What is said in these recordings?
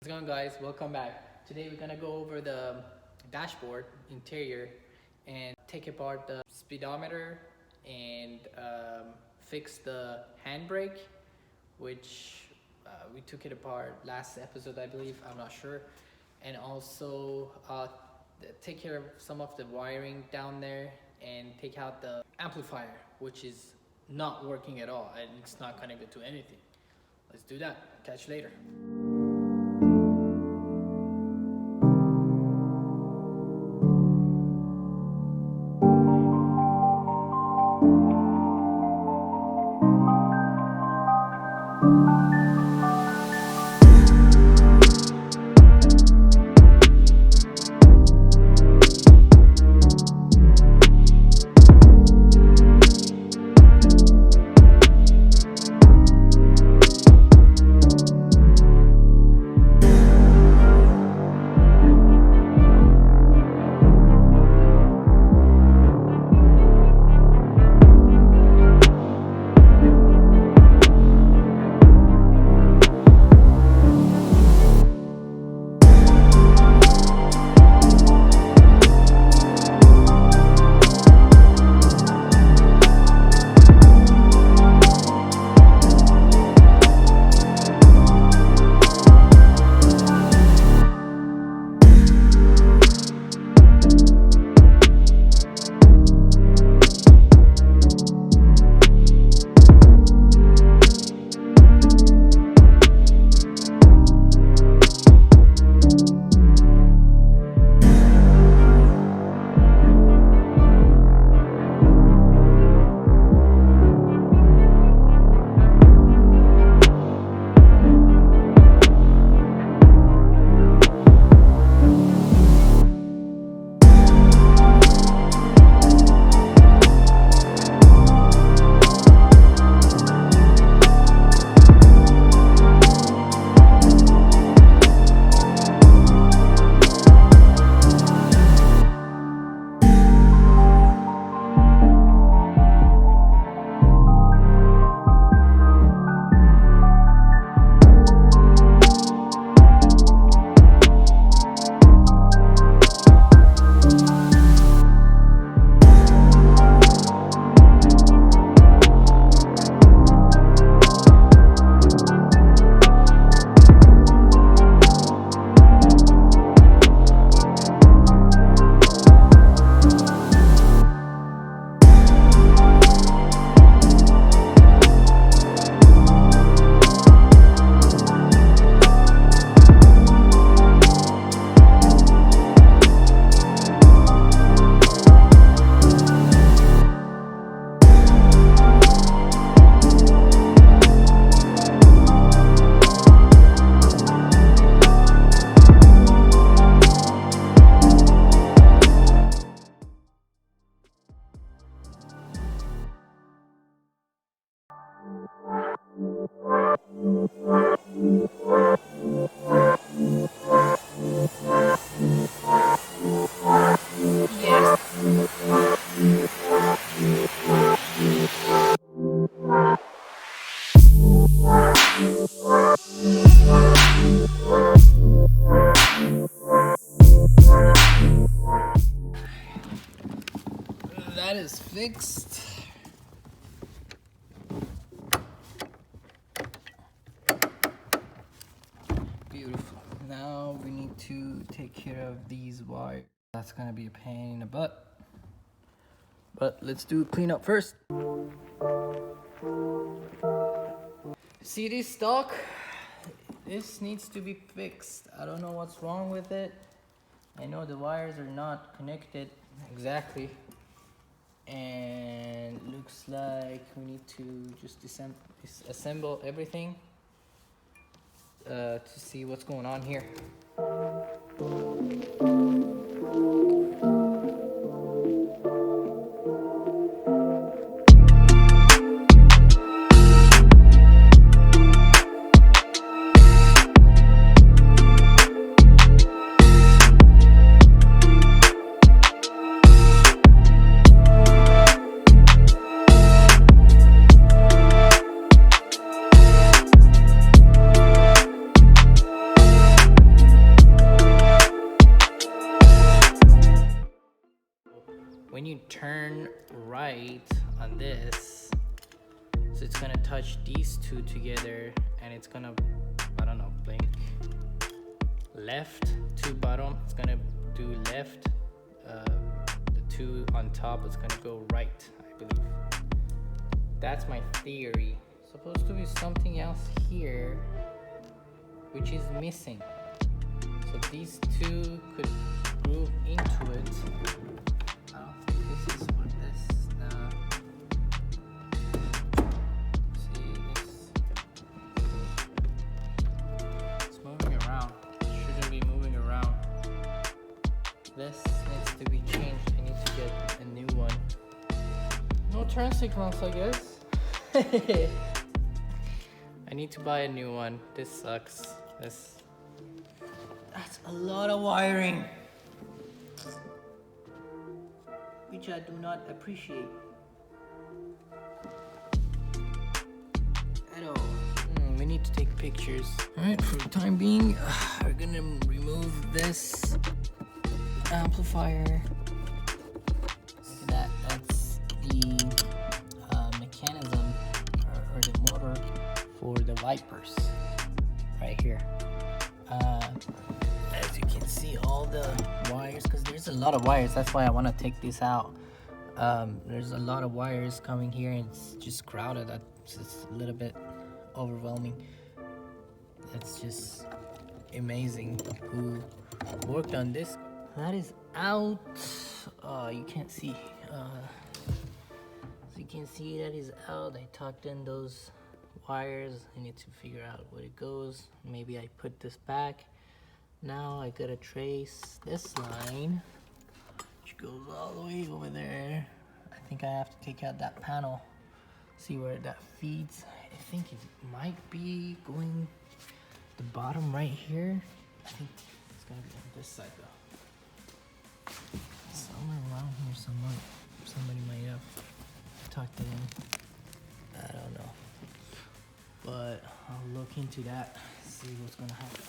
What's going on, guys? Welcome back. Today we're gonna go over the dashboard interior and take apart the speedometer and fix the handbrake, which we took it apart last episode, I believe. I'm not sure. And also take care of some of the wiring down there and take out the amplifier, which is not working at all and it's not connected to anything. Let's do that. Catch you later. That is fixed. Beautiful. Now we need to take care of these wires. That's gonna be a pain in the butt. But let's do cleanup first. See this stock? This needs to be fixed. I don't know what's wrong with it. I know the wires are not connected exactly. And looks like we need to just assemble everything to see what's going on here. you turn right on this, so it's gonna touch these two together, and it's gonna, I don't know, blink left to bottom, it's gonna do left, the two on top is gonna go right, I believe. That's my theory. Supposed to be something else here which is missing, so these two could groove into it. I don't think this is what this now. See, it's moving around. It shouldn't be moving around. This needs to be changed. I need to get a new one. No turn signals, I guess. I need to buy a new one. This sucks. That's a lot of wiring, which I do not appreciate at all. We need to take pictures. Alright, for the time being, we're gonna remove this amplifier. Look at that. That's the mechanism or the motor for the wipers right here. As you can see, all the wires, because there's a lot of wires, that's why I want to take this out. There's a lot of wires coming here, and it's just crowded. That's just a little bit overwhelming. That's just amazing who worked on this. That is out. You can't see. So you can see that is out. I tucked in those wires. I need to figure out where it goes. Maybe I put this back. Now I gotta trace this line, which goes all the way over there. I think I have to take out that panel, see where that feeds. I think it might be going the bottom right here. I think it's gonna be on this side though. Somewhere around here, somebody might have tucked it in. I don't know. But I'll look into that, see what's gonna happen.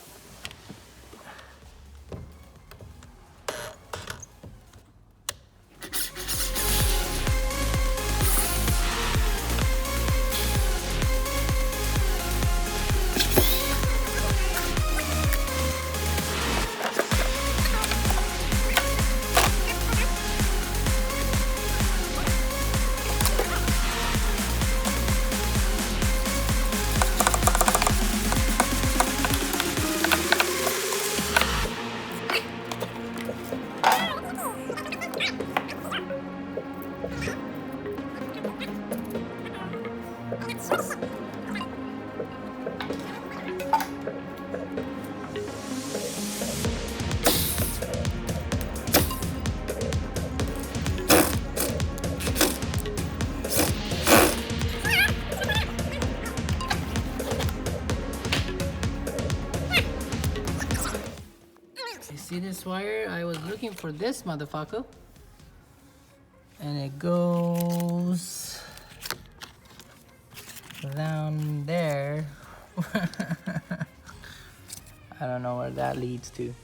See this wire? I was looking for this motherfucker, and it goes down there. I don't know where that leads to.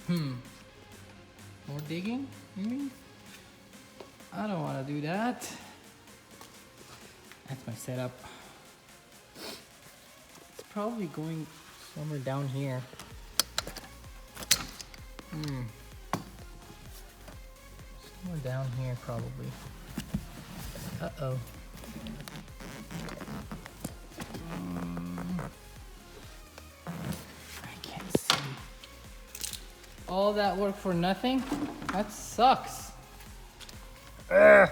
More digging? I don't want to do that. That's my setup. It's probably going somewhere down here. Somewhere down here, probably. Uh-oh. I can't see. All that work for nothing? That sucks. I'm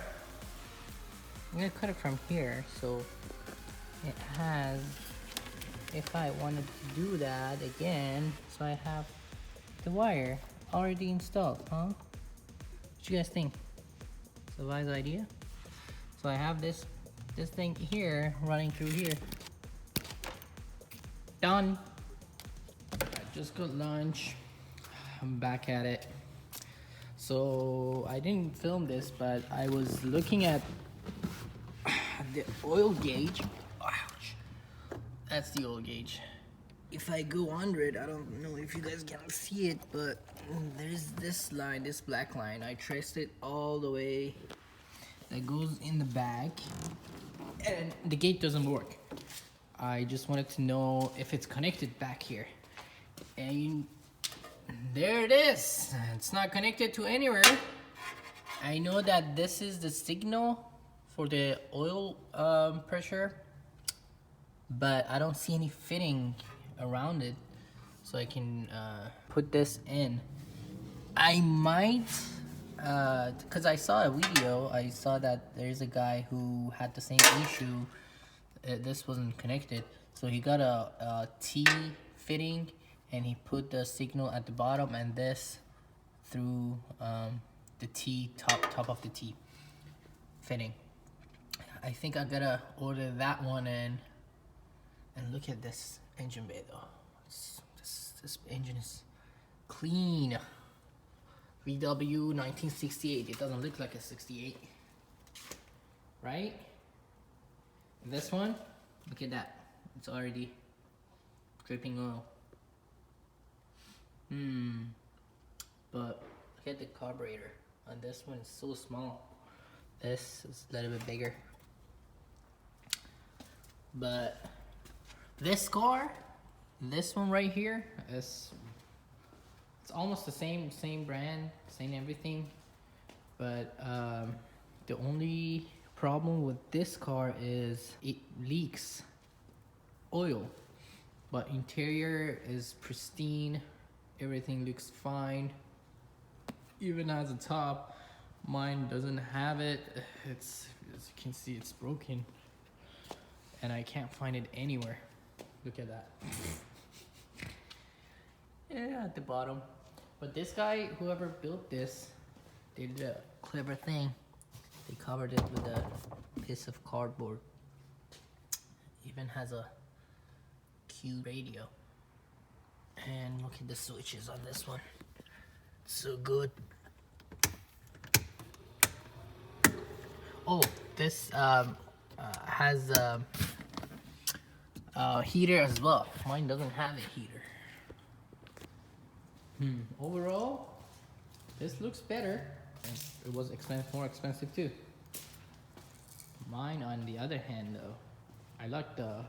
gonna cut it from here, so it has, if I wanted to do that again, so I have the wire already installed, huh? What you guys think? It's a wise idea. So I have this thing here running through here. Done. I just got lunch. I'm back at it. So I didn't film this, but I was looking at the oil gauge. Ouch. That's the oil gauge. if I go under it, I don't know if you guys can see it, but there's this line, this black line. I traced it all the way. That goes in the back, and the gate doesn't work. I just wanted to know if it's connected back here, and there it is. It's not connected to anywhere. I know that this is the signal for the oil pressure, but I don't see any fitting around it, so I can put this in. I might, because I saw a video, I saw that there's a guy who had the same issue. This wasn't connected, so he got a T fitting, and he put the signal at the bottom and this through the T, top of the T fitting. I think I gotta order that one in. And look at this engine bay though. This engine is clean. VW 1968. It doesn't look like a 68, right? And this one, look at that. It's already dripping oil. But look at the carburetor on this one. It's so small. This is a little bit bigger. But this car, this one right here, it's almost the same brand, same everything. But the only problem with this car is it leaks oil. But interior is pristine. Everything looks fine. Even as a top, mine doesn't have it. It's, as you can see, it's broken, and I can't find it anywhere. Look at that. Yeah, at the bottom. But this guy, whoever built this, they did a clever thing. They covered it with a piece of cardboard. Even has a cute radio. And look at the switches on this one. So good. Oh, this has heater as well. Mine doesn't have a heater. Overall, this looks better. It was more expensive too. Mine, on the other hand, though, I like the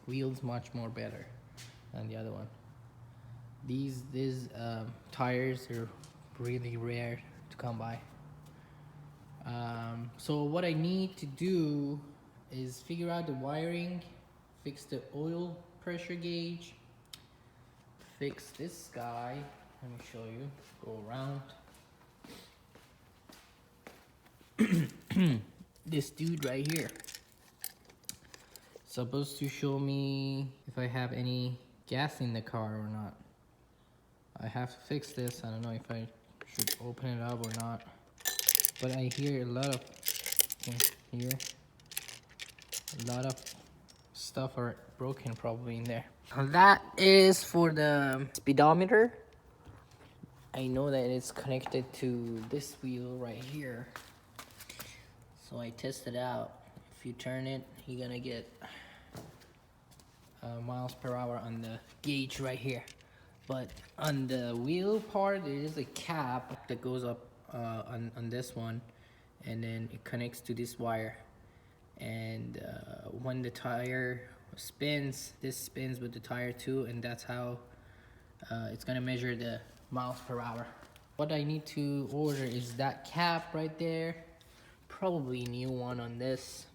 wheels much more better than the other one. These tires are really rare to come by. So what I need to do is figure out the wiring, fix the oil pressure gauge, fix this guy. Let me show you. Go around. This dude right here, supposed to show me if I have any gas in the car or not. I have to fix this. I don't know if I should open it up or not, but I hear a lot of a lot of stuff are broken probably in there. That is for the speedometer. I know that it's connected to this wheel right here, so I tested out. If you turn it, you're gonna get miles per hour on the gauge right here. But on the wheel part, there is a cap that goes up on this one, and then it connects to this wire. And when the tire spins, this spins with the tire too, and that's how it's gonna measure the miles per hour. What I need to order is that cap right there, probably a new one on this,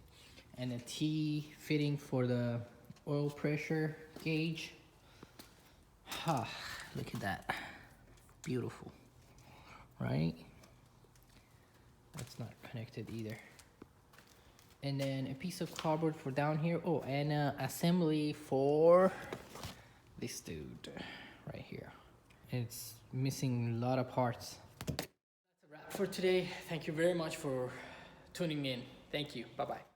and a T fitting for the oil pressure gauge. Look at that, beautiful, right? That's not connected either. And then a piece of cardboard for down here. Oh, and assembly for this dude right here. It's missing a lot of parts. That's a wrap for today. Thank you very much for tuning in. Thank you. Bye-bye.